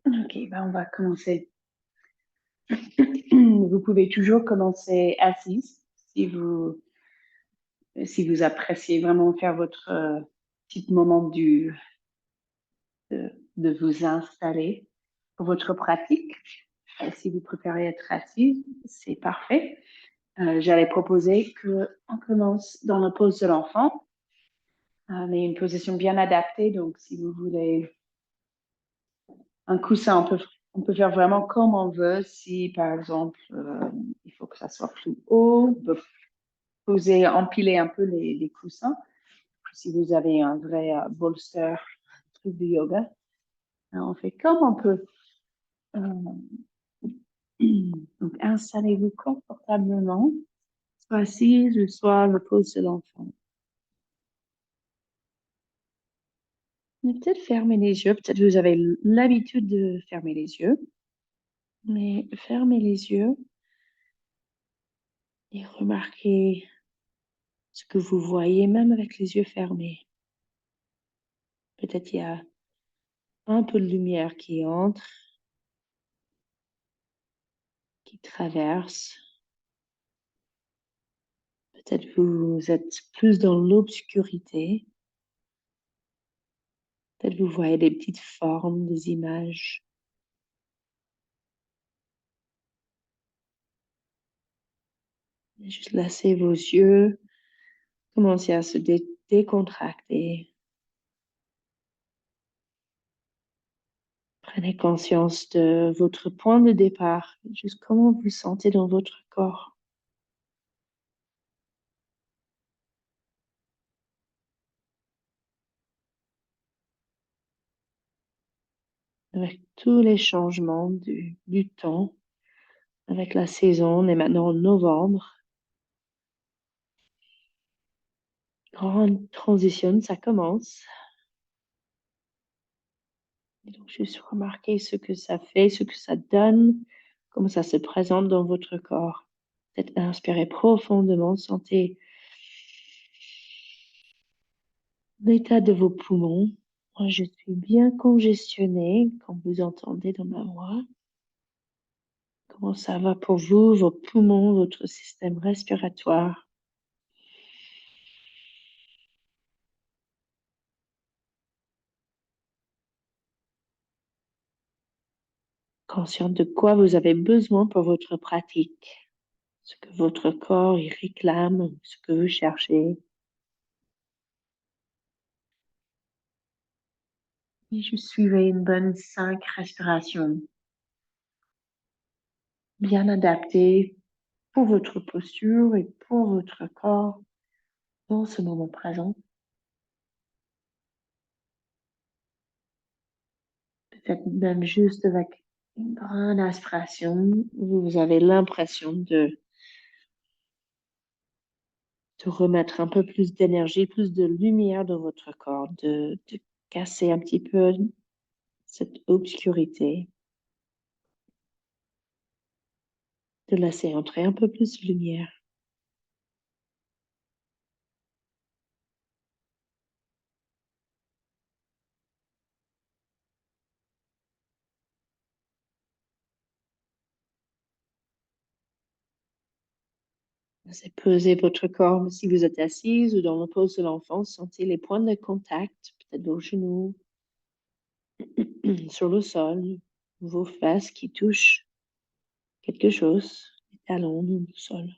Ok, ben on va commencer. Vous pouvez toujours commencer assise si vous appréciez vraiment faire votre petit moment de vous installer pour votre pratique. Si vous préférez être assise, c'est parfait. J'allais proposer qu'on commence dans la pose de l'enfant, mais une position bien adaptée. Donc, si vous voulez un coussin, on peut faire vraiment comme on veut. Si, par exemple, il faut que ça soit plus haut, on peut poser, empiler un peu les coussins. Si vous avez un vrai bolster, truc de yoga, on fait comme on peut. Euh, donc, installez-vous confortablement, soit assise ou soit le pose de l'enfant. Mais peut-être fermer les yeux, peut-être vous avez l'habitude de fermer les yeux, mais fermez les yeux et remarquez ce que vous voyez même avec les yeux fermés. Peut-être il y a un peu de lumière qui entre, qui traverse. Peut-être vous êtes plus dans l'obscurité. Peut-être vous voyez des petites formes, des images. Juste laissez vos yeux commencer à se décontracter. Prenez conscience de votre point de départ, juste comment vous sentez dans votre corps. Avec tous les changements du temps, avec la saison, on est maintenant en novembre. Grande transition, ça commence. Et donc, juste remarquer ce que ça fait, ce que ça donne, comment ça se présente dans votre corps. Peut-être inspirez profondément, sentez l'état de vos poumons. Moi, je suis bien congestionnée, comme vous entendez dans ma voix. Comment ça va pour vous, vos poumons, votre système respiratoire? Conscient de quoi vous avez besoin pour votre pratique, ce que votre corps y réclame, ce que vous cherchez. Et je suivais une bonne 5 respirations bien adaptées pour votre posture et pour votre corps dans ce moment présent. Peut-être même juste avec une grande inspiration, vous avez l'impression de remettre un peu plus d'énergie, plus de lumière dans votre corps, de casser un petit peu cette obscurité, de laisser entrer un peu plus de lumière. Laissez peser votre corps si vous êtes assise ou dans la pose de l'enfant. Sentez les points de contact, peut-être vos genoux sur le sol, vos fesses qui touchent quelque chose, les talons ou le sol.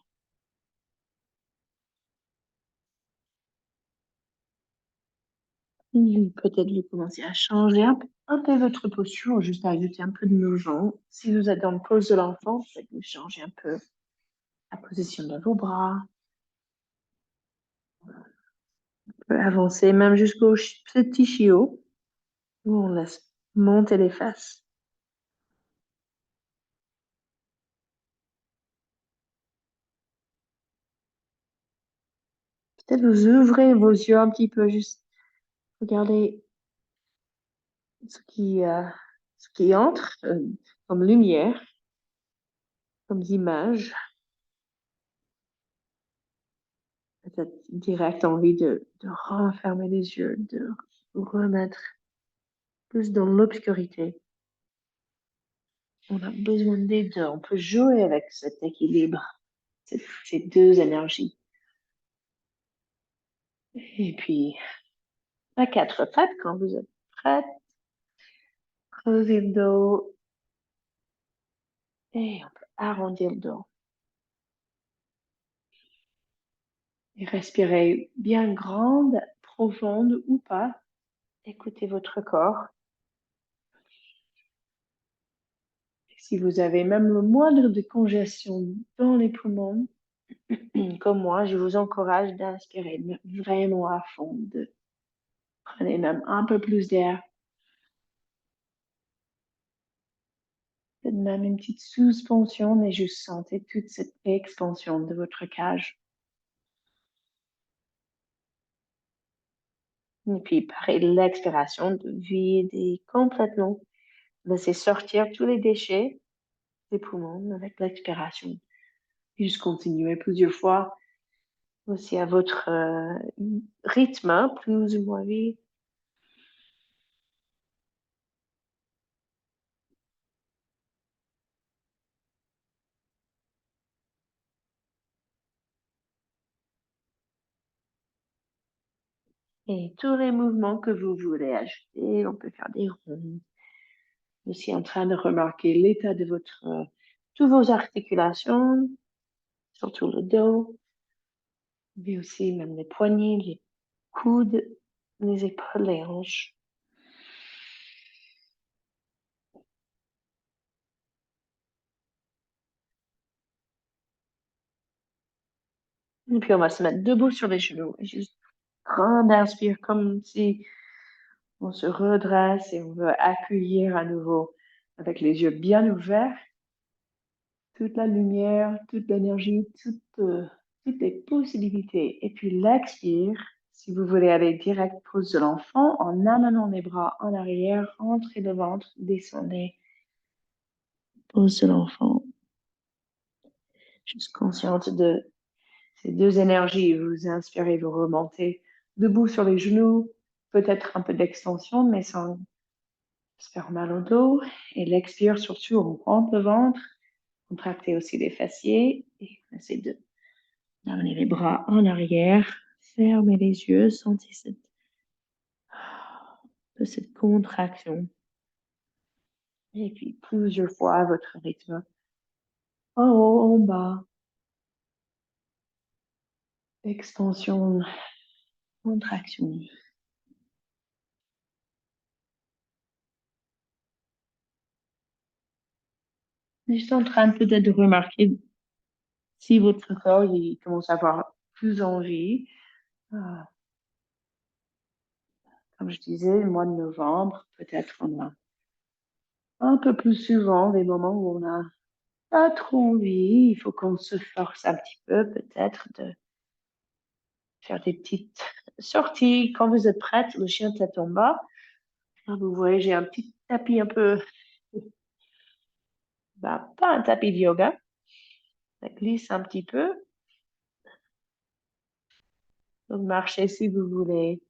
Peut-être vous commencez à changer un peu votre posture, juste à ajouter un peu de mouvement. Si vous êtes dans la pose de l'enfant, peut-être vous changez un peu la position de vos bras. On peut avancer même jusqu'au petit chiot, où on laisse monter les fesses. Peut-être vous ouvrez vos yeux un petit peu, juste regardez ce qui entre comme lumière, comme image. Peut-être direct envie de refermer les yeux, de vous remettre plus dans l'obscurité. On a besoin des deux. On peut jouer avec cet équilibre, ces deux énergies. Et puis, à quatre pattes, quand vous êtes prête, creusez le dos et on peut arrondir le dos. Et respirez bien grande, profonde ou pas. Écoutez votre corps. Si vous avez même le moindre de congestion dans les poumons, comme moi, je vous encourage d'inspirer vraiment à fond. Prenez même un peu plus d'air. Faites même une petite suspension et juste sentez toute cette expansion de votre cage. Et puis, pareil, l'expiration, de vider complètement. Laissez sortir tous les déchets des poumons avec l'expiration. Juste continuer plusieurs fois aussi à votre rythme, plus ou moins vite. Et tous les mouvements que vous voulez ajouter, on peut faire des ronds. Aussi en train de remarquer l'état de toutes vos articulations, surtout le dos, mais aussi même les poignets, les coudes, les épaules, les hanches. Et puis on va se mettre debout sur les genoux. Et juste grande inspire comme si on se redresse et on veut accueillir à nouveau avec les yeux bien ouverts toute la lumière, toute l'énergie, toutes les possibilités. Et puis l'expire, si vous voulez aller direct pose de l'enfant, en amenant les bras en arrière, rentrez le ventre, descendez, pose de l'enfant. Juste consciente de ces deux énergies. Vous inspirez, vous remontez debout sur les genoux, peut-être un peu d'extension, mais sans se faire mal au dos. Et l'expire, surtout, on rentre le ventre, contractez aussi les fessiers et essayez de amener les bras en arrière, fermez les yeux, sentez cette contraction. Et puis plusieurs fois à votre rythme. En haut, en bas. Expansion, contraction. Juste en train peut-être de remarquer si votre corps il commence à avoir plus envie. Ah, comme je disais, le mois de novembre, peut-être on a un peu plus souvent des moments où on n'a pas trop envie. Il faut qu'on se force un petit peu, peut-être, de faire des petites sorties. Quand vous êtes prête, le chien tête en bas. Là, vous voyez, j'ai un petit tapis un peu, bah, pas un tapis de yoga. Ça glisse un petit peu. Donc, marchez si vous voulez.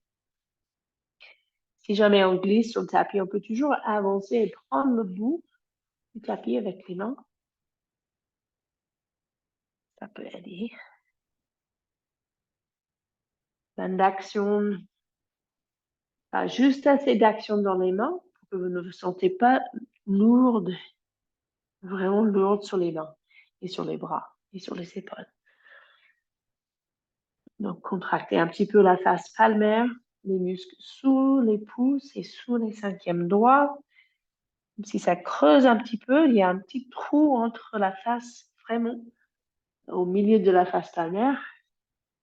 Si jamais on glisse sur le tapis, on peut toujours avancer et prendre le bout du tapis avec les mains. Ça peut aider. Plein d'action, pas juste assez d'action dans les mains pour que vous ne vous sentez pas lourde, vraiment lourde sur les mains et sur les bras et sur les épaules. Donc, contractez un petit peu la face palmaire, les muscles sous les pouces et sous les cinquièmes doigts. Comme si ça creuse un petit peu, il y a un petit trou entre la face, vraiment au milieu de la face palmaire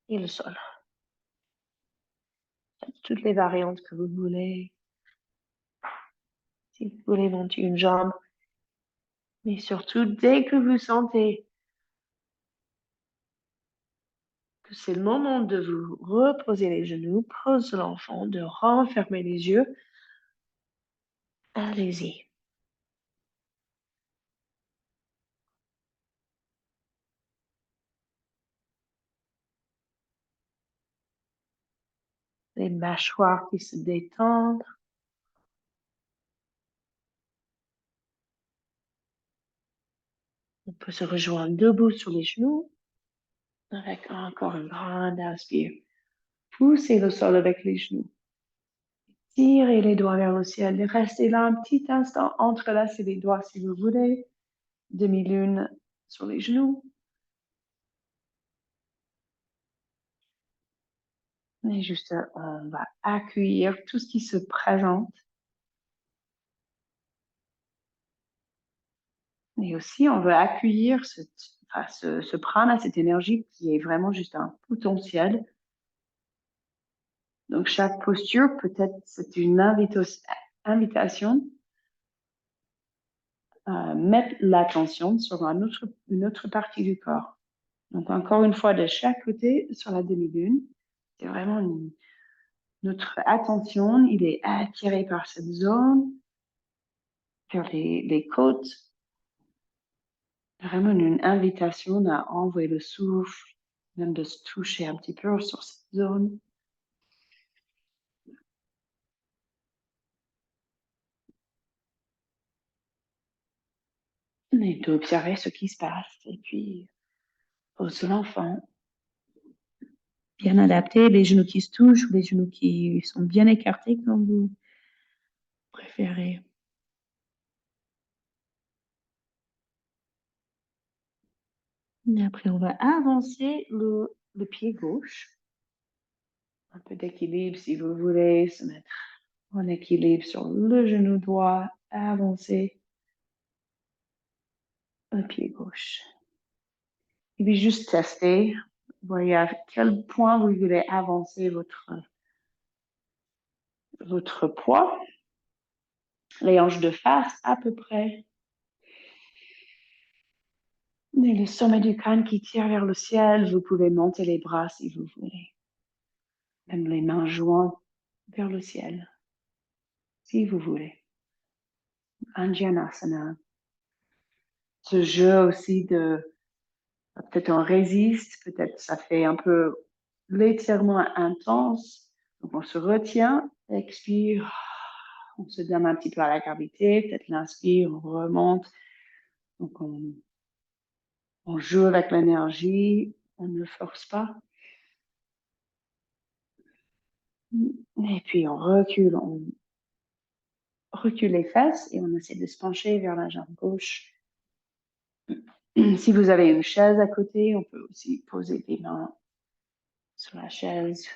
et le sol. Toutes les variantes que vous voulez. Si vous voulez monter une jambe, mais surtout dès que vous sentez que c'est le moment de vous reposer les genoux, pose l'enfant, de renfermer les yeux, allez-y. Les mâchoires qui se détendent. peut se rejoindre debout sur les genoux avec encore une grande inspire. Poussez le sol avec les genoux. Tirez les doigts vers le ciel. Restez là un petit instant. Entrelacez les doigts si vous voulez. Demi-lune sur les genoux. Et juste, on va accueillir tout ce qui se présente. Et aussi, on veut accueillir ce prana, cette énergie qui est vraiment juste un potentiel. Donc, chaque posture, peut-être, c'est une invitation à mettre l'attention sur une autre partie du corps. Donc, encore une fois, de chaque côté, sur la demi-lune, c'est vraiment notre attention, il est attiré par cette zone, vers les côtes. Vraiment une invitation à envoyer le souffle, même de se toucher un petit peu sur cette zone. Et d'observer ce qui se passe. Et puis, pose l'enfant. Bien adapté, les genoux qui se touchent ou les genoux qui sont bien écartés comme vous préférez. Et après, on va avancer le pied gauche. Un peu d'équilibre si vous voulez, se mettre en équilibre sur le genou droit, avancer le pied gauche. Et puis juste tester, voyez à quel point vous voulez avancer votre poids. Les hanches de face à peu près. Et le sommet du crâne qui tire vers le ciel, vous pouvez monter les bras si vous voulez. Même les mains jointes vers le ciel, si vous voulez. Anjanasana. Ce jeu aussi peut-être on résiste, peut-être ça fait un peu l'étirement intense. Donc on se retient, expire, on se donne un petit peu à la gravité, peut-être l'inspire, on remonte. Donc on joue avec l'énergie, on ne force pas. Et puis on recule les fesses et on essaie de se pencher vers la jambe gauche. Si vous avez une chaise à côté, on peut aussi poser les mains sur la chaise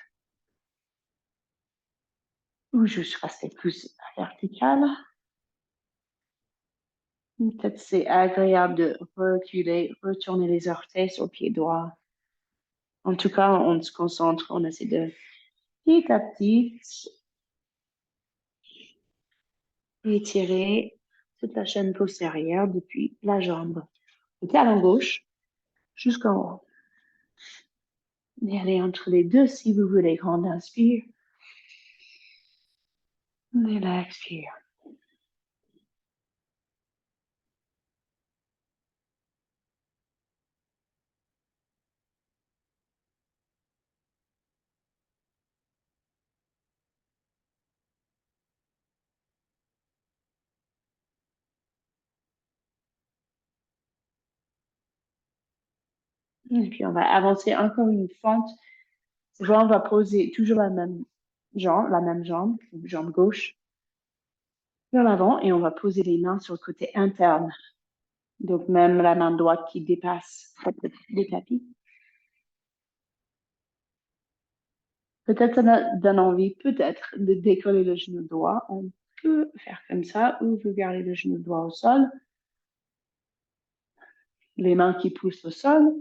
ou juste rester plus vertical. Peut-être c'est agréable de reculer, retourner les orteils sur le pied droit. En tout cas, on se concentre, on essaie de petit à petit étirer toute la chaîne postérieure depuis la jambe, le talon gauche jusqu'en haut. Et allez entre les deux si vous voulez. Grande inspire. Et là, expire. Et puis, on va avancer encore une fente. On va poser toujours la même jambe gauche, vers l'avant, et on va poser les mains sur le côté interne. Donc, même la main droite qui dépasse les tapis. Peut-être ça donne envie, peut-être, de décoller le genou droit. On peut faire comme ça, ou vous gardez le genou droit au sol. Les mains qui poussent au sol.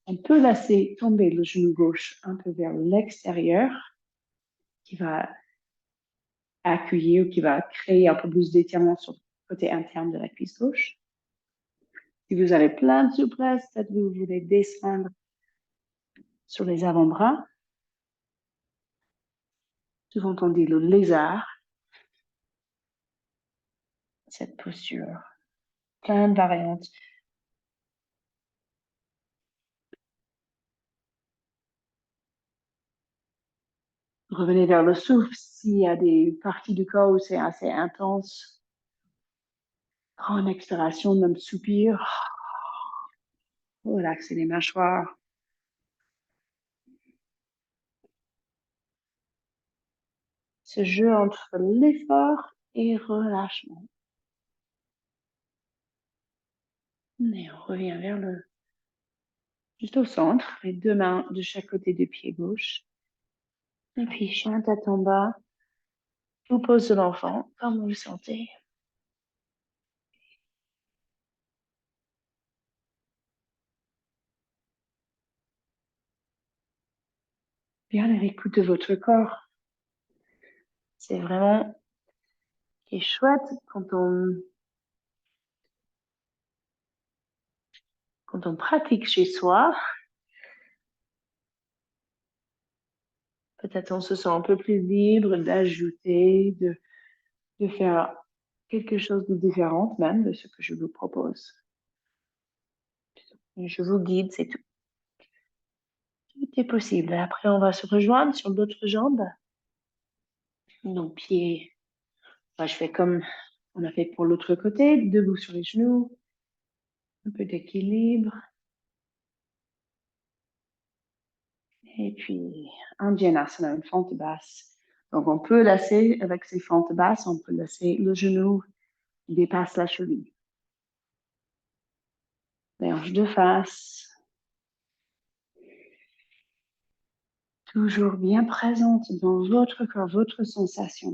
On peut laisser tomber le genou gauche un peu vers l'extérieur, qui va accueillir, qui va créer un peu plus d'étirement sur le côté interne de la cuisse gauche. Si vous avez plein de souplesse, peut-être que vous voulez descendre sur les avant-bras. Souvent on dit le lézard. Cette posture. Plein de variantes. Revenez vers le souffle s'il y a des parties du corps où c'est assez intense. Grande expiration, même soupir. Relaxez les mâchoires. Ce jeu entre l'effort et relâchement. Et on revient vers juste au centre, les deux mains de chaque côté du pied gauche. Et puis, chien tête en bas. Vous posez l'enfant comme vous le sentez. Bien à l'écoute de votre corps. C'est vraiment ce qui est chouette quand on pratique chez soi. Peut-être on se sent un peu plus libre d'ajouter, de faire quelque chose de différent même de ce que je vous propose. Je vous guide, c'est tout. Tout est possible. Après, on va se rejoindre sur l'autre jambe. Donc, pieds, enfin, je fais comme on a fait pour l'autre côté, debout sur les genoux, un peu d'équilibre. Et puis, Indianasana, une fente basse. Donc, on peut laisser, avec ces fentes basses, on peut laisser le genou qui dépasse la cheville. Les hanches de face, toujours bien présente dans votre corps, votre sensation.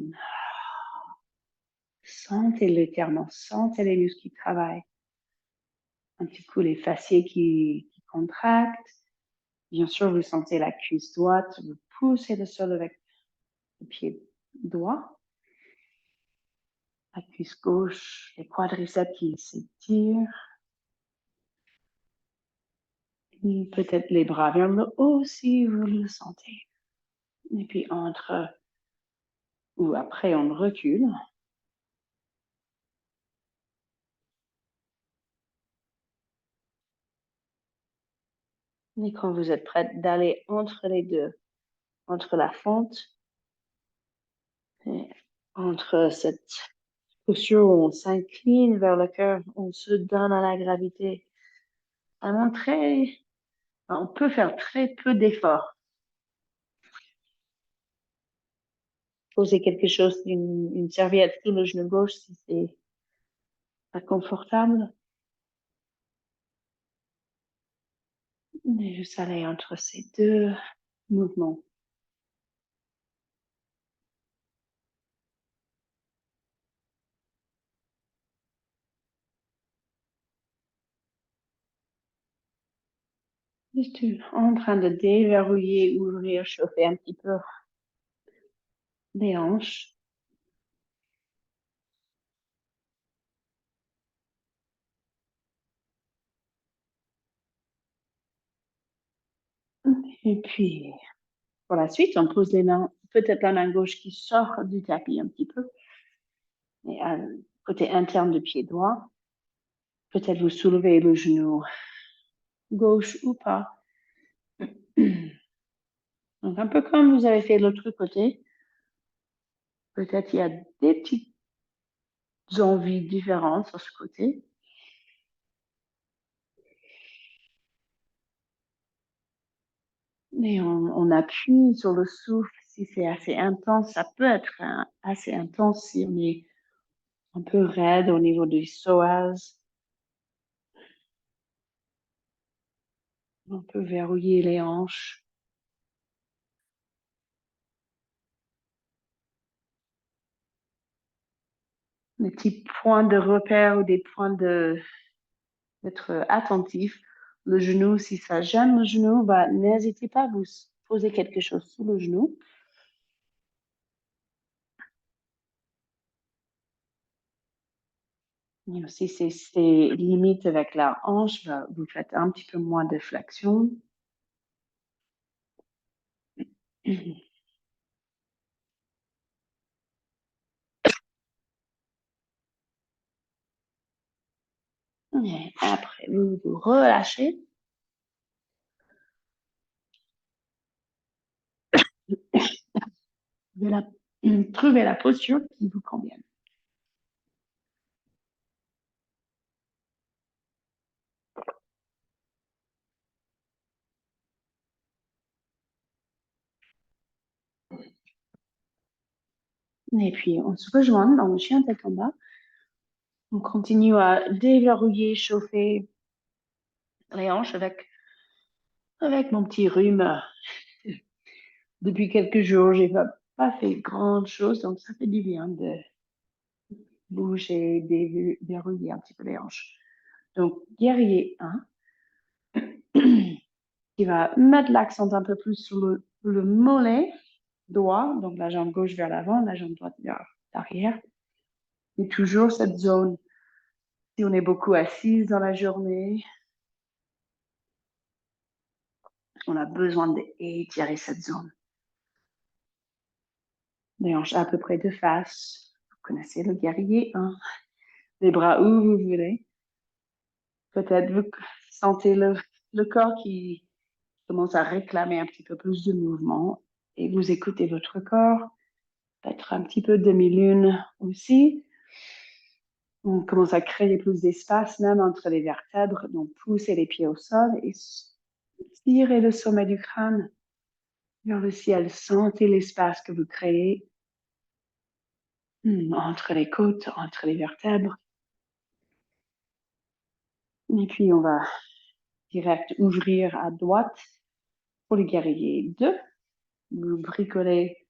Sentez l'étirement, sentez les muscles qui travaillent. Un petit coup les fessiers qui contractent. Bien sûr, vous sentez la cuisse droite, vous poussez le sol avec le pied droit. La cuisse gauche, les quadriceps qui s'étirent. Peut-être les bras vers le haut si vous le sentez. Et puis entre ou après, on recule. Et quand vous êtes prête d'aller entre les deux, entre la fente et entre cette posture où on s'incline vers le cœur, on se donne à la gravité. Vraiment on peut faire très peu d'efforts. Poser quelque chose, une serviette sous le genou gauche si c'est pas confortable. Et juste aller entre ces deux mouvements. Juste en train de déverrouiller, ouvrir, chauffer un petit peu les hanches. Et puis, pour la suite, on pose les mains, peut-être la main gauche qui sort du tapis un petit peu, et à côté interne du pied droit. Peut-être vous soulevez le genou gauche ou pas. Donc, un peu comme vous avez fait de l'autre côté, peut-être il y a des petites envies différentes sur ce côté. Et on appuie sur le souffle. Si c'est assez intense, ça peut être assez intense si on est un peu raide au niveau du psoas. On peut verrouiller les hanches. Des petits points de repère ou des points d'être attentif. Le genou, si ça gêne le genou, bah, n'hésitez pas à vous poser quelque chose sous le genou. Et aussi, si c'est limite avec la hanche, bah, vous faites un petit peu moins de flexion. Et après, vous vous relâchez. Vous trouvez la posture qui vous convient. Et puis, on se rejoint dans le chien tête en bas. On continue à déverrouiller, chauffer les hanches avec mon petit rhume. Depuis quelques jours, j'ai pas fait grande chose, donc ça fait du bien de bouger, déverrouiller un petit peu les hanches. Donc, guerrier 1, qui va mettre l'accent un peu plus sur le mollet droit, donc la jambe gauche vers l'avant, la jambe droite vers l'arrière. Et toujours cette zone, si on est beaucoup assise dans la journée, on a besoin d'étirer cette zone. Les hanches à peu près de face. Vous connaissez le guerrier 1. Les bras où vous voulez. Peut-être vous sentez le corps qui commence à réclamer un petit peu plus de mouvement et vous écoutez votre corps. Peut-être un petit peu demi-lune aussi. On commence à créer plus d'espace même entre les vertèbres. Donc, poussez les pieds au sol et tirez le sommet du crâne vers le ciel. Sentez l'espace que vous créez entre les côtes, entre les vertèbres. Et puis, on va direct ouvrir à droite pour le guerrier 2. Vous bricolez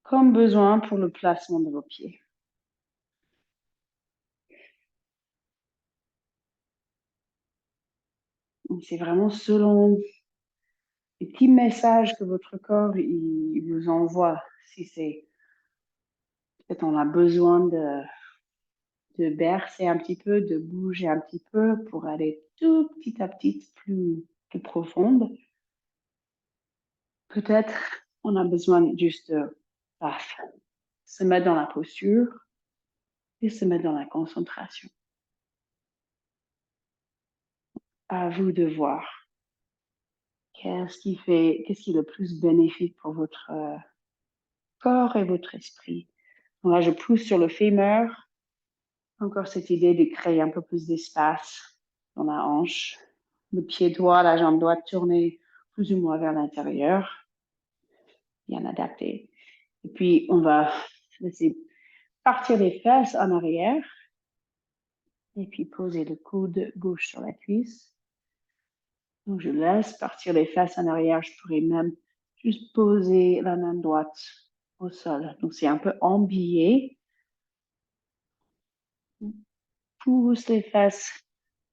comme besoin pour le placement de vos pieds. C'est vraiment selon les petits messages que votre corps il vous envoie. Si c'est peut-être on a besoin de bercer un petit peu, de bouger un petit peu pour aller tout petit à petit plus profonde. Peut-être on a besoin juste de se mettre dans la posture et se mettre dans la concentration. À vous de voir qu'est-ce qui est le plus bénéfique pour votre corps et votre esprit. Donc là, je pousse sur le fémur. Encore cette idée de créer un peu plus d'espace dans la hanche. Le pied droit, la jambe droite tournée plus ou moins vers l'intérieur. Bien adapté. Et puis, on va laisser partir les fesses en arrière. Et puis, poser le coude gauche sur la cuisse. Donc, je laisse partir les fesses en arrière. Je pourrais même juste poser la main droite au sol. Donc, c'est un peu embillé. Pousse les fesses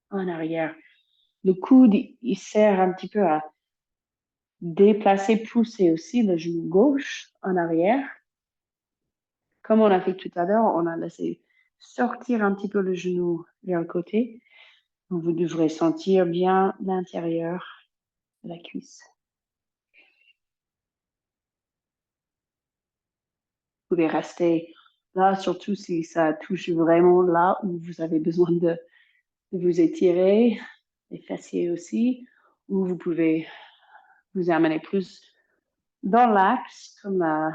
en arrière. Le coude, il sert un petit peu à déplacer, pousser aussi le genou gauche en arrière. Comme on a fait tout à l'heure, on a laissé sortir un petit peu le genou vers le côté. Donc, vous devrez sentir bien l'intérieur de la cuisse. Vous pouvez rester là, surtout si ça touche vraiment là où vous avez besoin de vous étirer, les fessiers aussi, ou vous pouvez vous amener plus dans l'axe, comme la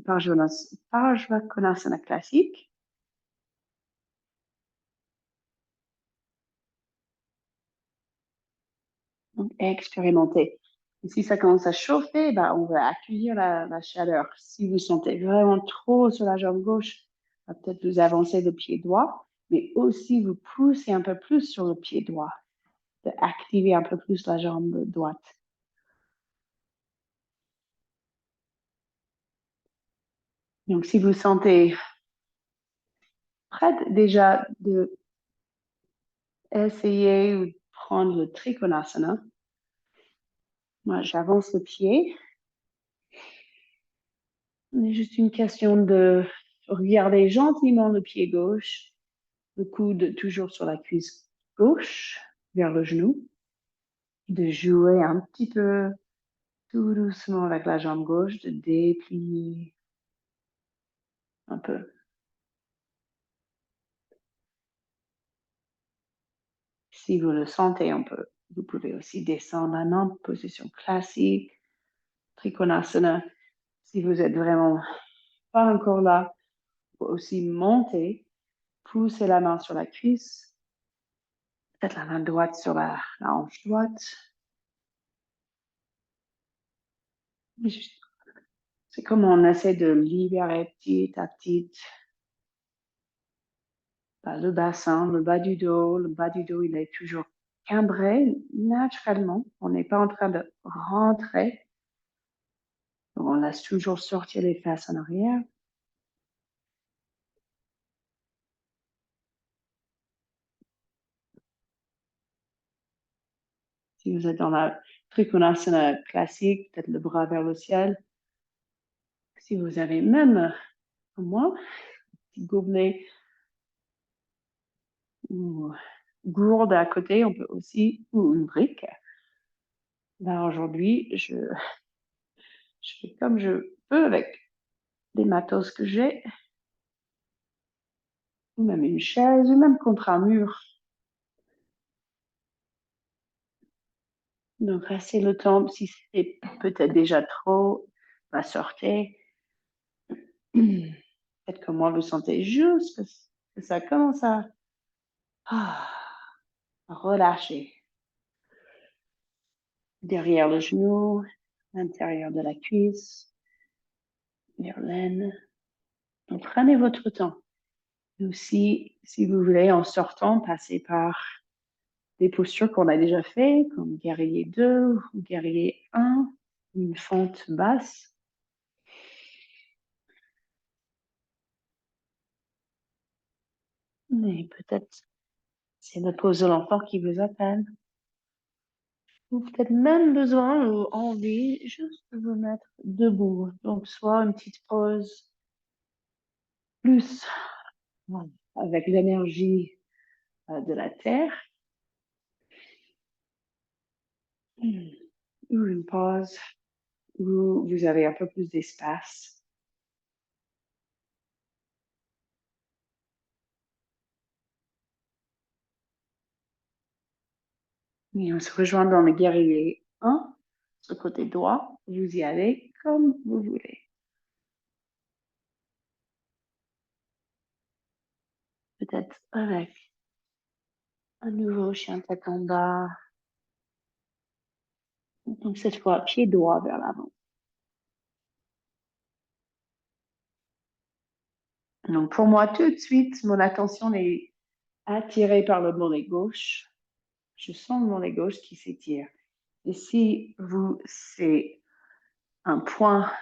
Parshvanasana classique. Donc, expérimenter. Et si ça commence à chauffer, ben, on va accueillir la chaleur. Si vous sentez vraiment trop sur la jambe gauche, peut-être vous avancez le pied droit, mais aussi vous poussez un peu plus sur le pied droit, de activer un peu plus la jambe droite. Donc, si vous sentez prête déjà de essayer ou de prendre le Trikonasana, moi, j'avance le pied. C'est juste une question de regarder gentiment le pied gauche, le coude toujours sur la cuisse gauche, vers le genou, de jouer un petit peu tout doucement avec la jambe gauche, de déplier un peu. Si vous le sentez un peu, vous pouvez aussi descendre maintenant, position classique, Trikonasana. Si vous êtes vraiment pas encore là, vous pouvez aussi monter, pousser la main sur la cuisse, peut-être la main droite sur la hanche droite. Juste C'est comme on essaie de libérer petit à petit le bassin, le bas du dos. Le bas du dos, il est toujours cambré naturellement. On n'est pas en train de rentrer. Donc, on laisse toujours sortir les fesses en arrière. Si vous êtes dans la Trikonasana classique, peut-être le bras vers le ciel. Si vous avez même, comme moi, un petit gobelet ou gourde à côté, on peut aussi, ou une brique. Là, aujourd'hui, je fais comme je peux avec les matos que j'ai, ou même une chaise, ou même contre un mur. Donc, restez le temps, si c'est peut-être déjà trop, va sortir. Peut-être que moi, vous sentez juste que ça commence à relâcher. Derrière le genou, l'intérieur de la cuisse, vers l'aine. Donc, prenez votre temps. Et aussi, si vous voulez, en sortant, passez par des postures qu'on a déjà fait, comme guerrier 2 ou guerrier 1, une fente basse. Mais peut-être c'est la pose de l'enfant qui vous appelle. Ou peut-être même besoin ou envie juste de vous mettre debout. Donc, soit une petite pause plus avec l'énergie de la terre, ou une pause où vous avez un peu plus d'espace. Et on se rejoint dans le guerrier 1, ce côté droit. Vous y allez comme vous voulez. Peut-être avec un nouveau chien tête en bas. Donc cette fois, pied droit vers l'avant. Donc pour moi, tout de suite, mon attention est attirée par le mollet gauche. Je sens le mollet gauche qui s'étire. Et si vous, c'est un point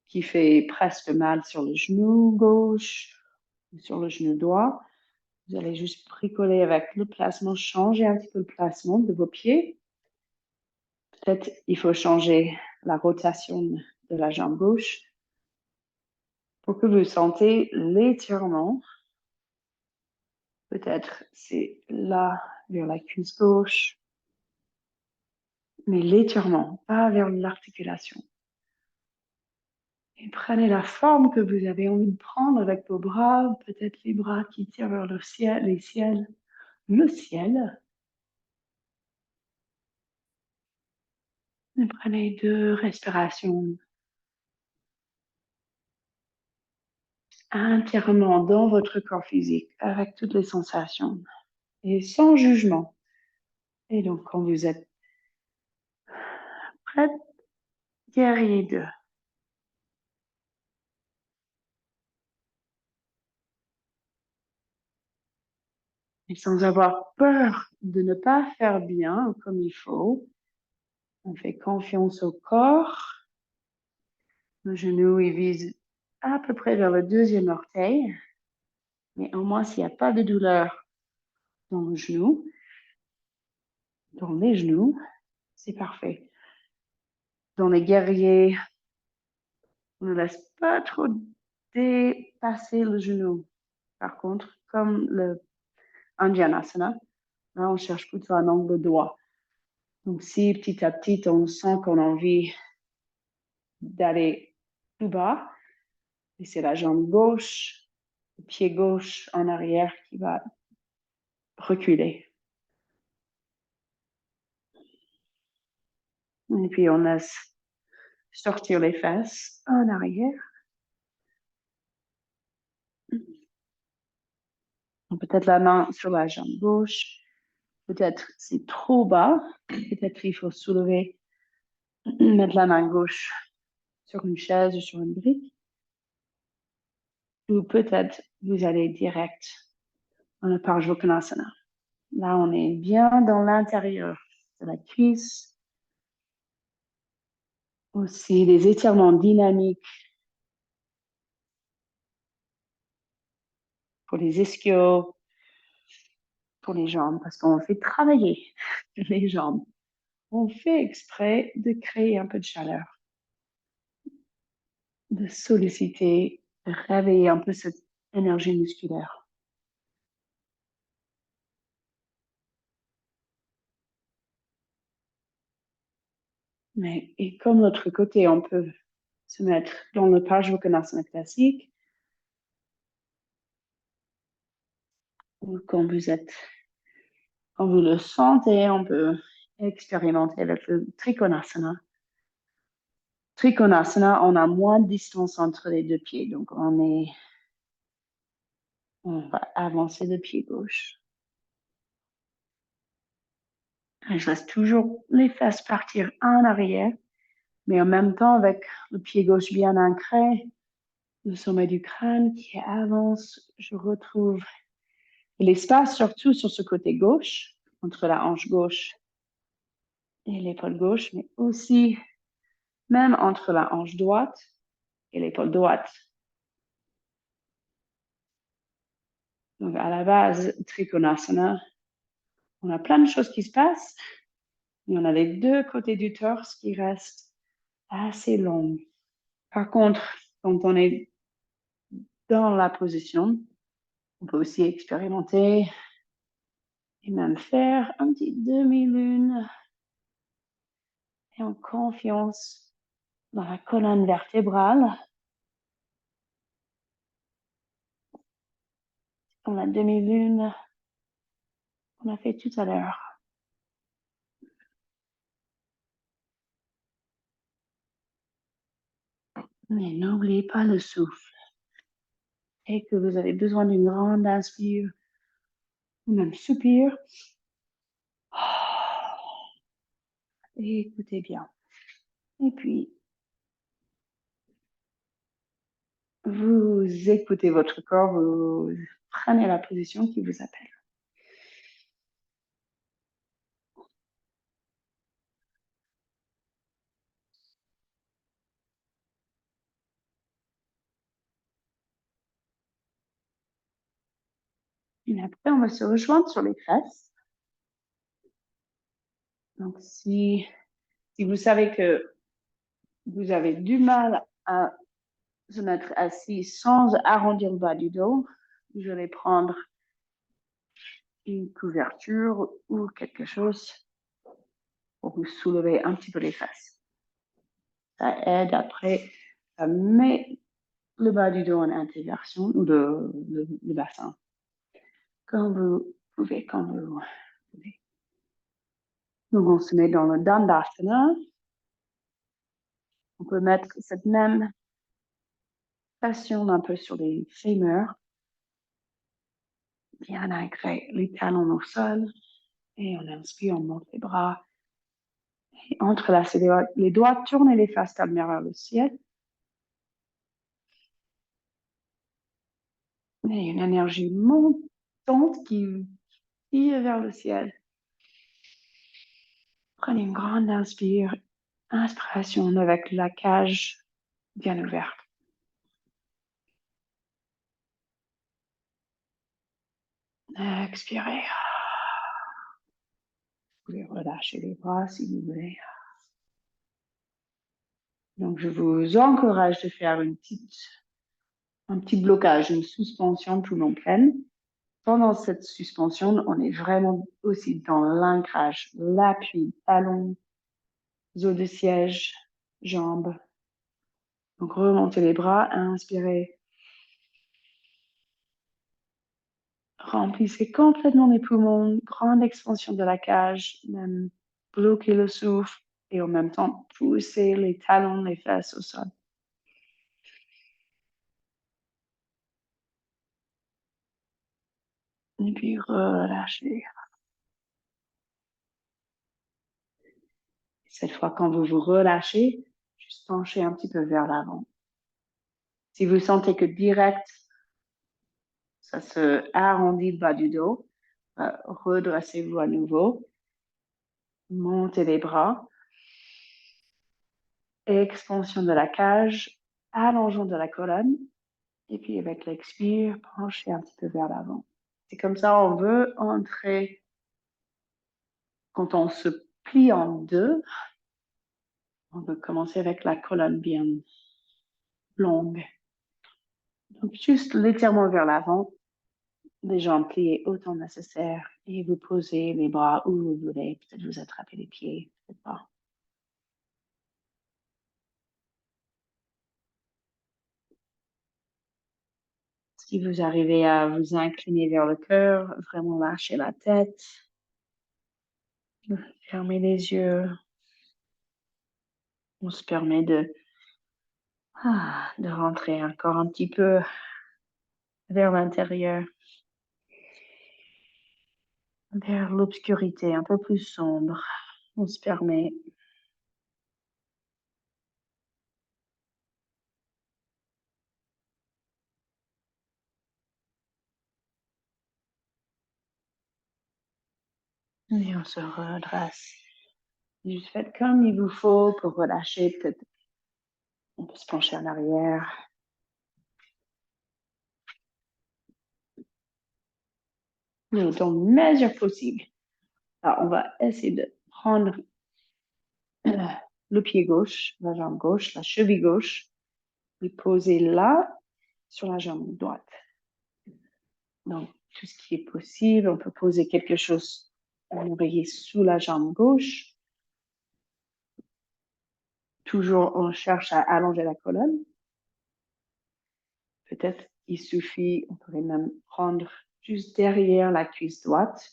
qui fait presque mal sur le genou gauche ou sur le genou droit, vous allez juste bricoler avec le placement, changer un petit peu le placement de vos pieds. Peut-être il faut changer la rotation de la jambe gauche pour que vous sentez l'étirement. Peut-être c'est là vers la cuisse gauche, mais l'étirement, pas vers l'articulation. Et prenez la forme que vous avez envie de prendre avec vos bras, peut-être les bras qui tirent vers le ciel, les ciels, le ciel. Et prenez 2 respirations entièrement dans votre corps physique, avec toutes les sensations et sans jugement. Et donc, quand vous êtes prête, guerrier 2. Et sans avoir peur de ne pas faire bien comme il faut, on fait confiance au corps. Le genou, il vise à peu près vers le 2e orteil. Mais au moins, s'il n'y a pas de douleur dans le genou, dans les genoux, c'est parfait. Dans les guerriers, on ne laisse pas trop dépasser le genou. Par contre, comme le Anjanasana, là, on cherche plutôt un angle droit. Donc, si petit à petit, on sent qu'on a envie d'aller plus bas, et c'est la jambe gauche, le pied gauche en arrière qui va reculer. Et puis, on laisse sortir les fesses en arrière. Peut-être la main sur la jambe gauche. Peut-être c'est trop bas. Peut-être il faut soulever, mettre la main gauche sur une chaise ou sur une brique. Ou peut-être vous allez direct dans le Parsvakonasana. Là, on est bien dans l'intérieur de la cuisse. Aussi des étirements dynamiques pour les ischios, pour les jambes, parce qu'on fait travailler les jambes. On fait exprès de créer un peu de chaleur, de solliciter, de réveiller un peu cette énergie musculaire. Et comme l'autre côté, on peut se mettre dans le Parsvakonasana classique, ou quand vous le sentez, on peut expérimenter avec le Trikonasana. Trikonasana, on a moins de distance entre les deux pieds, donc on va avancer le pied gauche. Et je laisse toujours les fesses partir en arrière, mais en même temps avec le pied gauche bien ancré, le sommet du crâne qui avance, je retrouve l'espace surtout sur ce côté gauche, entre la hanche gauche et l'épaule gauche, mais aussi même entre la hanche droite et l'épaule droite. Donc à la base, Trikonasana, on a plein de choses qui se passent, mais on a les deux côtés du torse qui restent assez longs. Par contre, quand on est dans la position, on peut aussi expérimenter et même faire un petit demi-lune et en confiance dans la colonne vertébrale. Comme la demi-lune qu'on a fait tout à l'heure. Mais n'oubliez pas le souffle. Et que vous avez besoin d'une grande inspire ou même soupir. Et écoutez bien. Et puis, vous écoutez votre corps, vous prenez la position qui vous appelle. Et après, on va se rejoindre sur les fesses. Donc, si vous savez que vous avez du mal à se mettre assis sans arrondir le bas du dos, vous allez prendre une couverture ou quelque chose pour vous soulever un petit peu les fesses. Ça aide après à mettre le bas du dos en inversion ou le bassin. Quand vous pouvez, quand vous pouvez. Donc, on se met dans le Dandasana. On peut mettre cette même pression un peu sur les fémurs. Bien ancré les talons au sol. Et on inspire, on monte les bras. Et entrelacer les doigts, tournez les fesses vers le ciel. Il y a une énergie montante qui tire vers le ciel. Prenez une grande inspiration avec la cage bien ouverte. Expirez. Vous pouvez relâcher les bras si vous voulez. Donc, je vous encourage de faire un petit blocage, une suspension poumon pleine. Pendant cette suspension, on est vraiment aussi dans l'ancrage, l'appui, talons, os de siège, jambes. Donc, remontez les bras, inspirez. Remplissez complètement les poumons, grande expansion de la cage, même bloquez le souffle et en même temps poussez les talons, les fesses au sol. Et puis relâchez. Cette fois, quand vous vous relâchez, Juste pencher un petit peu vers l'avant. Si vous sentez que direct, ça se arrondit le bas du dos, redressez-vous à nouveau. Montez les bras. Expansion de la cage, allongeons de la colonne. Et puis avec l'expire, penchez un petit peu vers l'avant. C'est comme ça, on veut entrer, quand on se plie en deux, on veut commencer avec la colonne bien longue. Donc juste légèrement vers l'avant, les jambes pliées autant nécessaire et vous posez les bras où vous voulez. Peut-être vous attrapez les pieds, peut-être pas. Si vous arrivez à vous incliner vers le cœur, vraiment lâchez la tête. Fermez les yeux. On se permet de rentrer encore un petit peu vers l'intérieur, vers l'obscurité un peu plus sombre. On se permet. Et on se redresse. Juste faites comme il vous faut pour relâcher. Peut-être on peut se pencher en arrière. Mais autant de mesure possible. Alors, on va essayer de prendre le pied gauche, la jambe gauche, la cheville gauche, et poser là sur la jambe droite. Donc, tout ce qui est possible, on peut poser quelque chose, un oreiller sous la jambe gauche. Toujours, on cherche à allonger la colonne. Peut-être il suffit, on pourrait même prendre juste derrière la cuisse droite.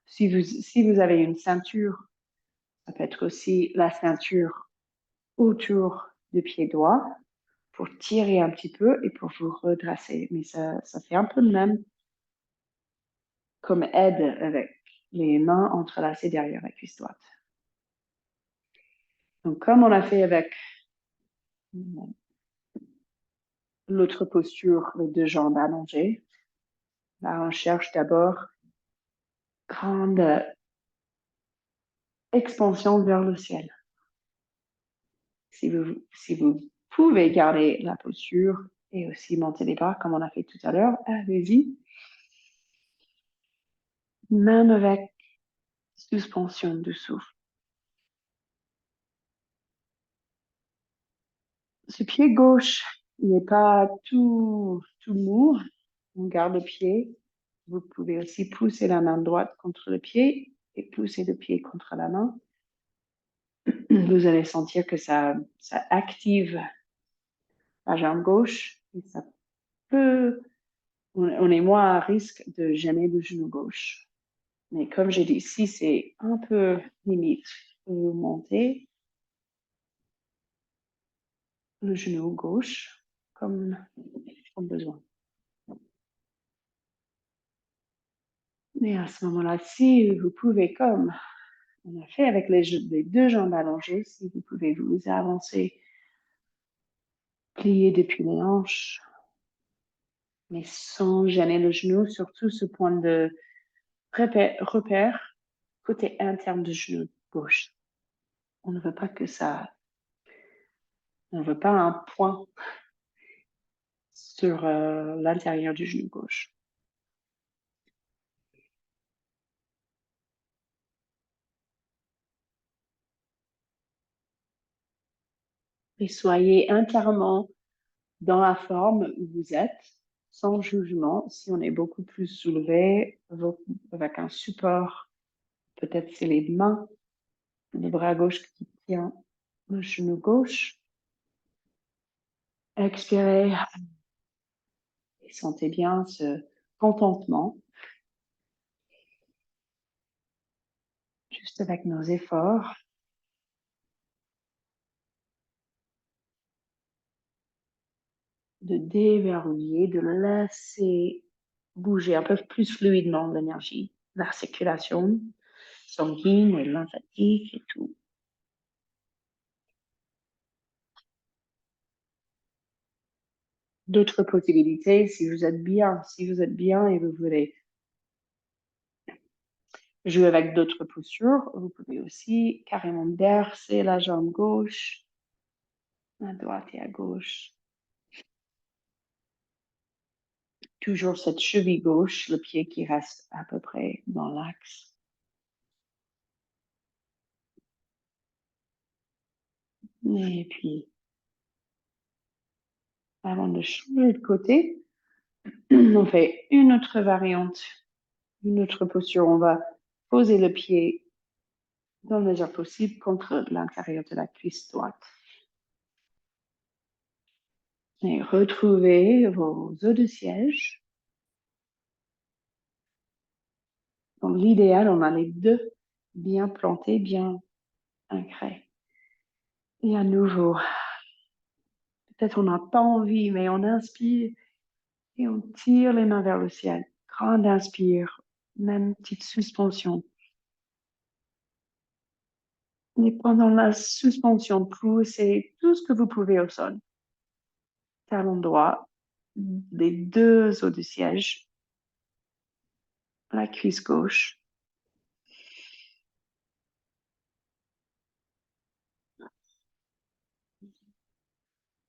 Si vous avez une ceinture, ça peut être aussi la ceinture autour du pied droit pour tirer un petit peu et pour vous redresser. Mais ça fait un peu le même comme aide avec les mains entrelacées derrière la cuisse droite. Donc, comme on a fait avec l'autre posture, les deux jambes allongées, là, on cherche d'abord grande expansion vers le ciel. Si vous pouvez garder la posture et aussi monter les bras comme on a fait tout à l'heure, allez-y. Même avec suspension du souffle. Ce pied gauche, il n'est pas tout mou. On garde le pied. Vous pouvez aussi pousser la main droite contre le pied et pousser le pied contre la main. Vous allez sentir que ça active la jambe gauche et ça peut, on est moins à risque de gêner le genou gauche. Mais comme j'ai dit, si c'est un peu limite, vous montez le genou gauche comme besoin. Et à ce moment-là, si vous pouvez, comme on a fait avec les deux jambes allongées, si vous pouvez vous avancer, plier depuis les hanches, mais sans gêner le genou, surtout ce point de repère côté interne du genou gauche. On ne veut pas que ça, on ne veut pas un point sur l'intérieur du genou gauche. Et soyez entièrement dans la forme où vous êtes, sans jugement. Si on est beaucoup plus soulevé, avec un support, peut-être c'est les mains, le bras gauche qui tient le genou gauche. Expirez et sentez bien ce contentement, juste avec nos efforts. De déverrouiller, de laisser bouger un peu plus fluidement l'énergie, la circulation sanguine et lymphatique et tout. d'autres possibilités si vous êtes bien et vous voulez jouer avec d'autres postures, vous pouvez aussi carrément verser la jambe gauche à droite et à gauche. Toujours cette cheville gauche, le pied qui reste à peu près dans l'axe. Et puis, avant de changer de côté, on fait une autre variante, une autre posture. On va poser le pied dans la mesure possible contre l'intérieur de la cuisse droite. Et retrouvez vos os de siège. Dans l'idéal, on a les deux bien plantés, bien ancrés. Et à nouveau, peut-être on n'a pas envie, mais on inspire et on tire les mains vers le ciel. Grande inspire, même petite suspension. Et pendant la suspension, poussez tout ce que vous pouvez au sol. Talon droit, les deux os du siège, la cuisse gauche.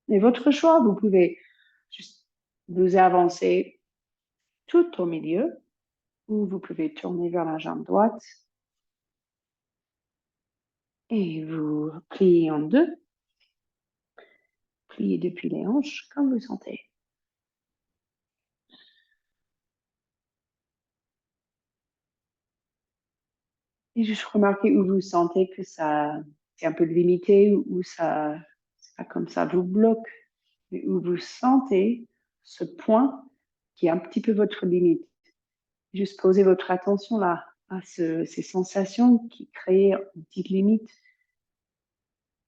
Et votre choix, vous pouvez juste vous avancer tout au milieu ou vous pouvez tourner vers la jambe droite et vous pliez en deux, pliez depuis les hanches comme vous sentez. Et juste remarquez où vous sentez que ça, c'est un peu limité ou ça, c'est pas comme ça vous bloque, mais où vous sentez ce point qui est un petit peu votre limite. Juste posez votre attention là à ces sensations qui créent une petite limite.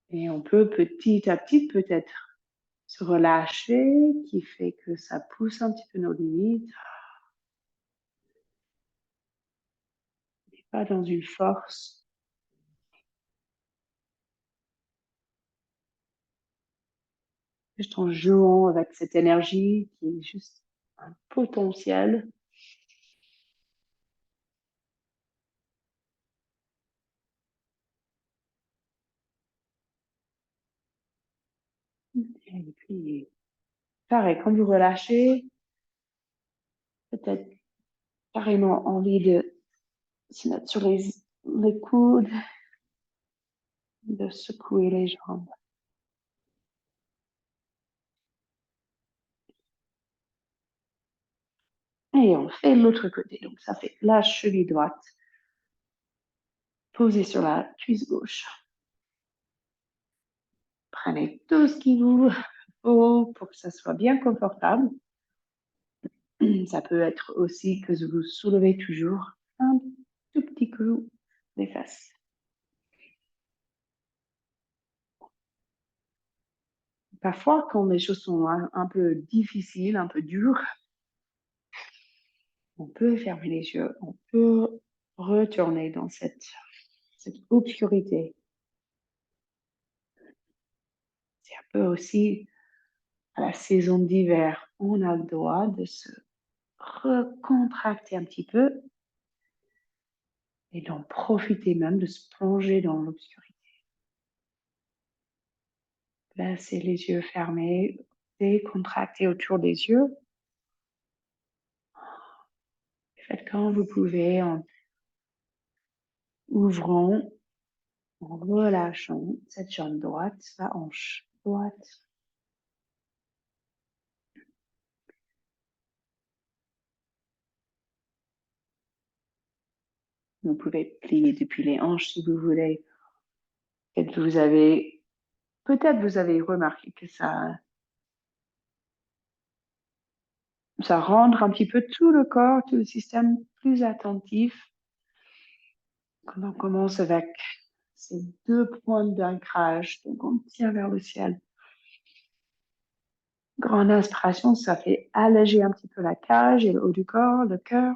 Et on peut petit à petit peut-être se relâcher, qui fait que ça pousse un petit peu nos limites. Pas dans une force, juste en jouant avec cette énergie qui est juste un potentiel. Et puis, pareil, quand vous relâchez, peut-être carrément envie de se mettre sur les coudes, de secouer les jambes. Et on fait l'autre côté. Donc, ça fait la cheville droite posée sur la cuisse gauche. Prenez tout ce qu'il vous faut pour que ça soit bien confortable. Ça peut être aussi que vous soulevez toujours un tout petit coup les fesses. Parfois, quand les choses sont un peu difficiles, un peu dures, on peut fermer les yeux, on peut retourner dans cette obscurité. C'est un peu aussi à la saison d'hiver, on a le droit de se recontracter un petit peu et d'en profiter même de se plonger dans l'obscurité. Laissez les yeux fermés, décontractez autour des yeux. Faites quand vous pouvez en ouvrant, en relâchant cette jambe droite, la hanche droite. Vous pouvez plier depuis les hanches si vous voulez. Peut-être vous avez remarqué que ça rend un petit peu tout le corps, tout le système plus attentif. Quand on commence avec ces deux points d'ancrage, donc on tire vers le ciel. Grande inspiration, ça fait alléger un petit peu la cage et le haut du corps, le cœur.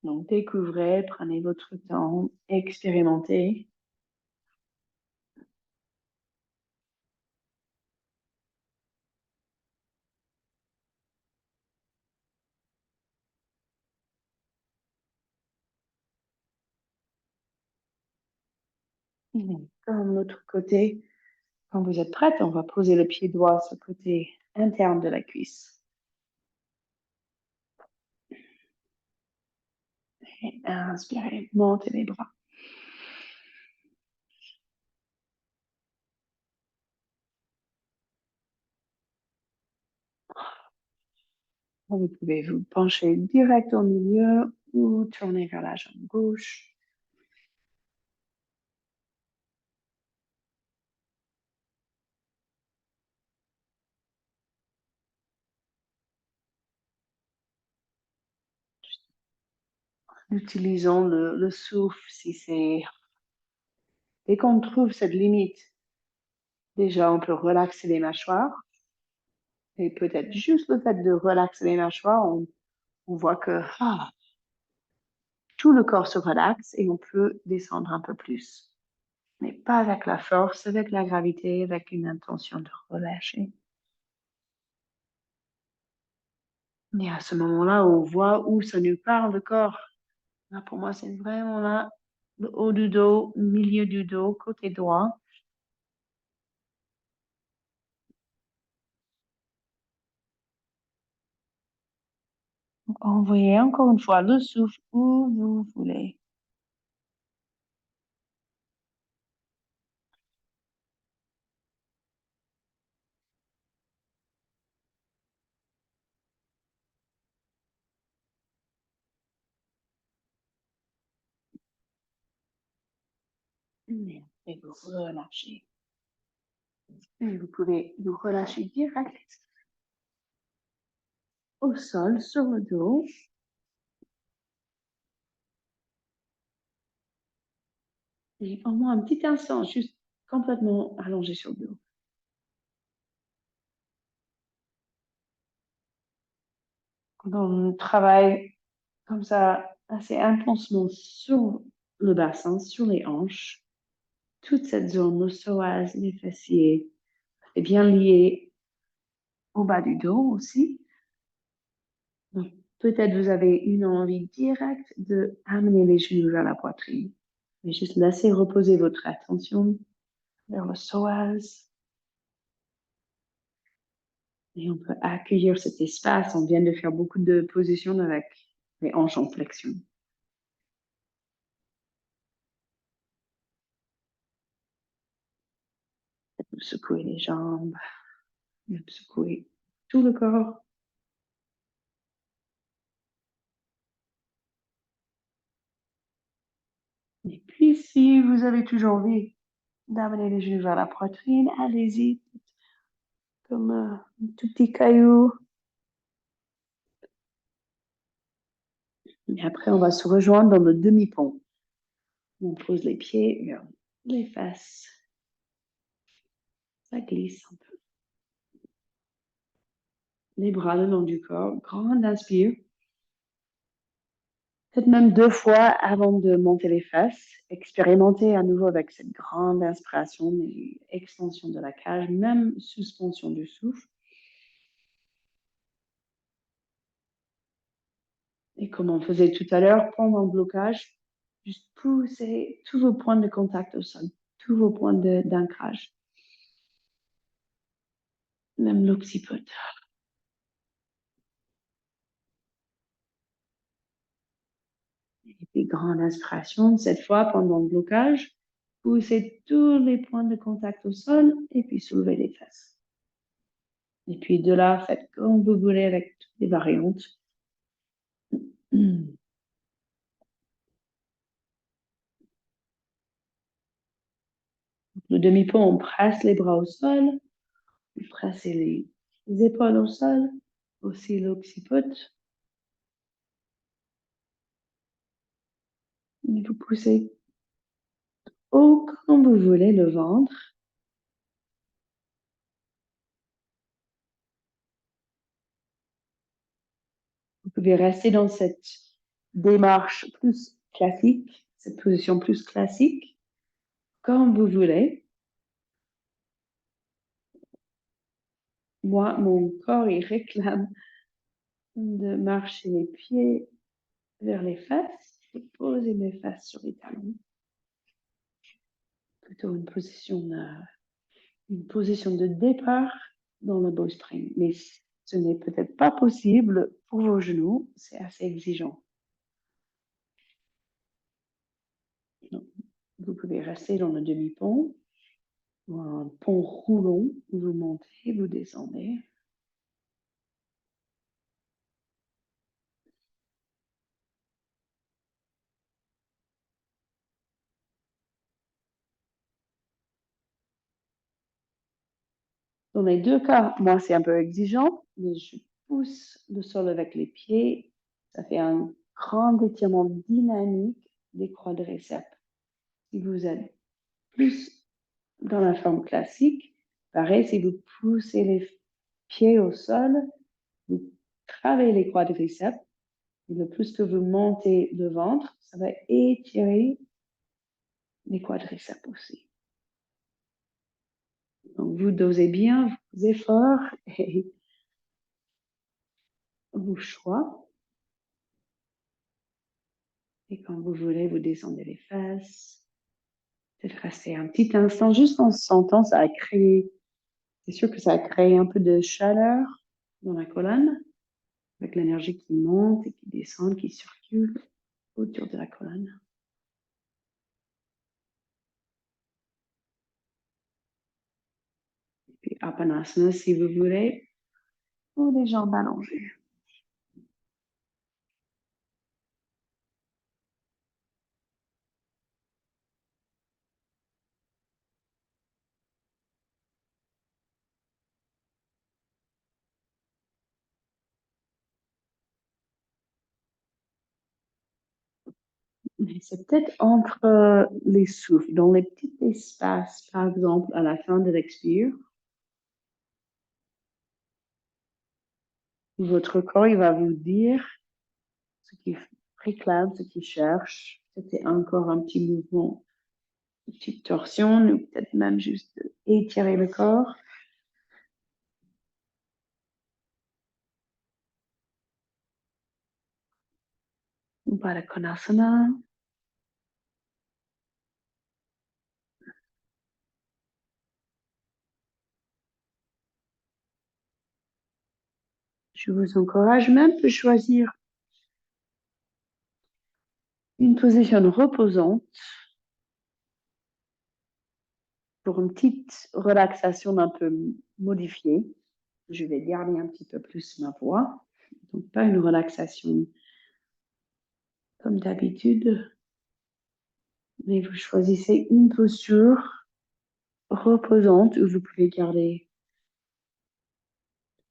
Donc, découvrez, prenez votre temps, expérimentez. Comme l'autre côté, quand vous êtes prête, on va poser le pied-doigt sur le côté interne de la cuisse. Et inspirez, montez les bras. Vous pouvez vous pencher direct au milieu ou tourner vers la jambe gauche. Utilisons le souffle si c'est... Dès qu'on trouve cette limite, déjà on peut relaxer les mâchoires. Et peut-être juste le fait de relaxer les mâchoires, on voit que tout le corps se relaxe et on peut descendre un peu plus. Mais pas avec la force, avec la gravité, avec une intention de relâcher. Et à ce moment-là, on voit où ça nous parle, le corps. Là, pour moi, c'est vraiment là, le haut du dos, milieu du dos, côté droit. Donc, envoyez encore une fois le souffle où vous voulez. Et vous relâchez. Et vous pouvez vous relâcher direct au sol, sur le dos. Et au moins un petit instant, juste complètement allongé sur le dos. Quand on travaille comme ça assez intensement sur le bassin, sur les hanches, toute cette zone, le psoas, les fessiers, est bien liée au bas du dos aussi. Donc, peut-être vous avez une envie directe de amener les genoux vers la poitrine. Mais juste laissez reposer votre attention vers le psoas. Et on peut accueillir cet espace. On vient de faire beaucoup de positions avec les hanches en flexion. Vous secouez les jambes, vous secouez tout le corps. Et puis, si vous avez toujours envie d'amener les genoux vers la poitrine, allez-y, comme un tout petit caillou. Et après, on va se rejoindre dans le demi-pont. On pose les pieds vers les fesses. Ça glisse un peu. Les bras le long du corps. Grande inspire. Peut-être même 2 fois avant de monter les fesses. Expérimentez à nouveau avec cette grande inspiration et extension de la cage, même suspension du souffle. Et comme on faisait tout à l'heure, pendant le blocage, juste poussez tous vos points de contact au sol, tous vos points d'ancrage, même l'occiput. Et puis, grande inspiration, cette fois, pendant le blocage, poussez tous les points de contact au sol et puis soulevez les fesses. Et puis de là, faites comme vous voulez avec toutes les variantes. Le demi-pont, on presse les bras au sol, vous pressez les épaules au sol, aussi l'occiput. Et vous poussez haut comme vous voulez le ventre. Vous pouvez rester dans cette démarche plus classique, cette position plus classique, comme vous voulez. Moi, mon corps, il réclame de marcher les pieds vers les fesses et poser mes fesses sur les talons. Plutôt une position de départ dans le bowstring. Mais ce n'est peut-être pas possible pour vos genoux, c'est assez exigeant. Donc, vous pouvez rester dans le demi-pont ou un pont roulant où vous montez, vous descendez. Dans les deux cas, moi, c'est un peu exigeant, mais je pousse le sol avec les pieds. Ça fait un grand étirement dynamique des quadriceps. Si vous êtes plus dans la forme classique, pareil, si vous poussez les pieds au sol, vous travaillez les quadriceps. Et le plus que vous montez le ventre, ça va étirer les quadriceps aussi. Donc, vous dosez bien vos efforts et vos choix. Et quand vous voulez, vous descendez les fesses. Peut-être rester un petit instant, juste en sentant, ça a créé, c'est sûr que ça a créé un peu de chaleur dans la colonne, avec l'énergie qui monte et qui descend, qui circule autour de la colonne. Et puis, Apanasana, si vous voulez, ou les jambes allongées. C'est peut-être entre les souffles, dans les petits espaces, par exemple, à la fin de l'expire, votre corps il va vous dire ce qu'il réclame, ce qu'il cherche. C'était encore un petit mouvement, une petite torsion, ou peut-être même juste étirer le corps. Ou pas la Konasana. Je vous encourage même de choisir une position reposante pour une petite relaxation un peu modifiée. Je vais garder un petit peu plus ma voix. Donc, pas une relaxation comme d'habitude, mais vous choisissez une posture reposante où vous pouvez garder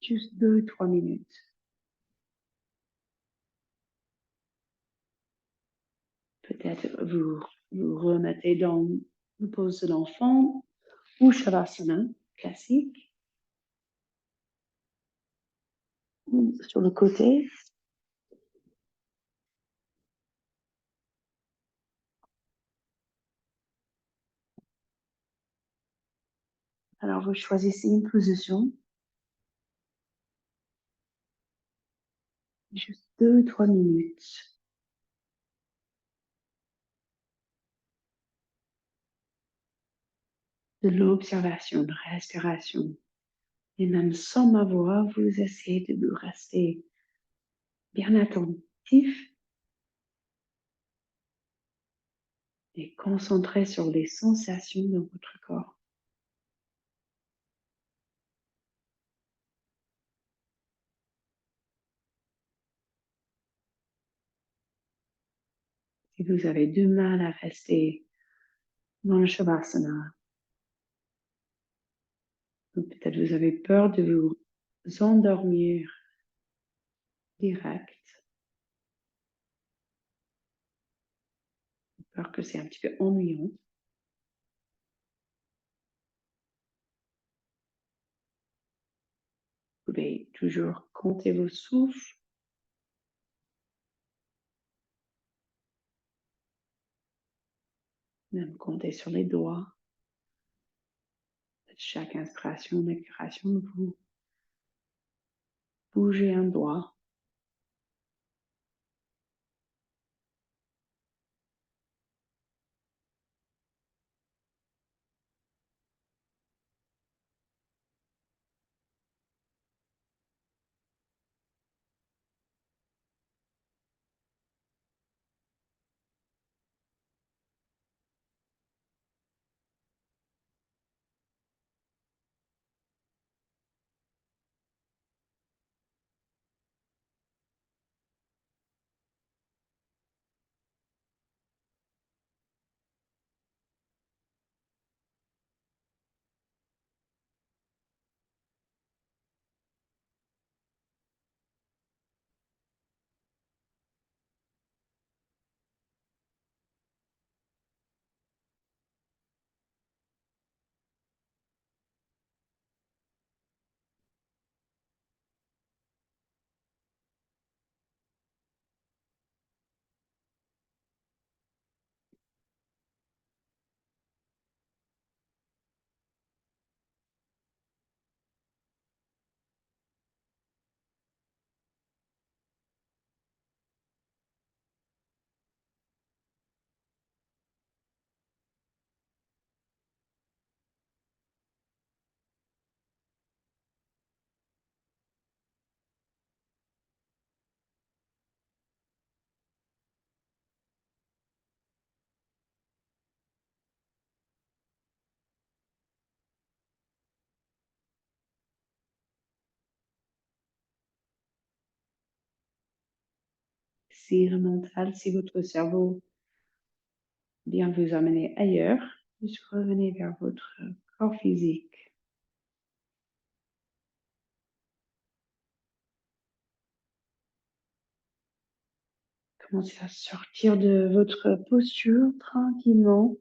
juste 2 ou 3 minutes. Peut-être vous remettez dans une pose de l'enfant ou Shavasana classique ou sur le côté. Alors, vous choisissez une position, juste 2 ou 3 minutes. De l'observation, de respiration. Et même sans ma voix, vous essayez de vous rester bien attentif et concentré sur les sensations dans votre corps. Si vous avez du mal à rester dans le Shavasana, peut-être vous avez peur de vous endormir direct, peur que c'est un petit peu ennuyant, vous pouvez toujours compter vos souffles Même compter sur les doigts. Chaque inspiration, expiration, vous bougez un doigt. Si le mental, si votre cerveau vient vous amener ailleurs, juste revenez vers votre corps physique. Commencez à sortir de votre posture tranquillement.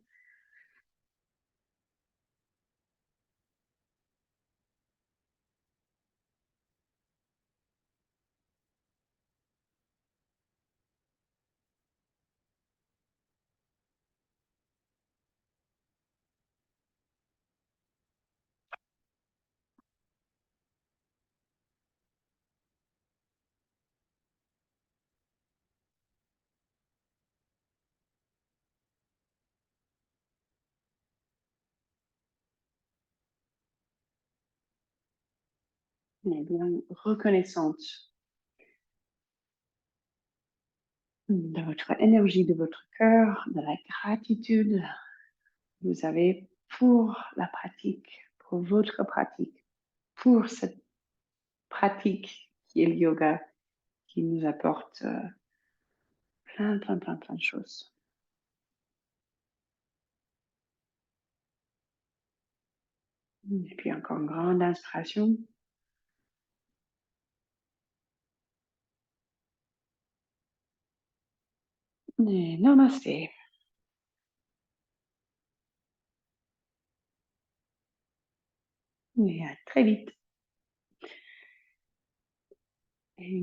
Mais bien reconnaissante de votre énergie, de votre cœur, de la gratitude que vous avez pour la pratique, pour votre pratique, pour cette pratique qui est le yoga, qui nous apporte plein de choses. Et puis encore une grande inspiration. Et namasté. Et à très vite. Et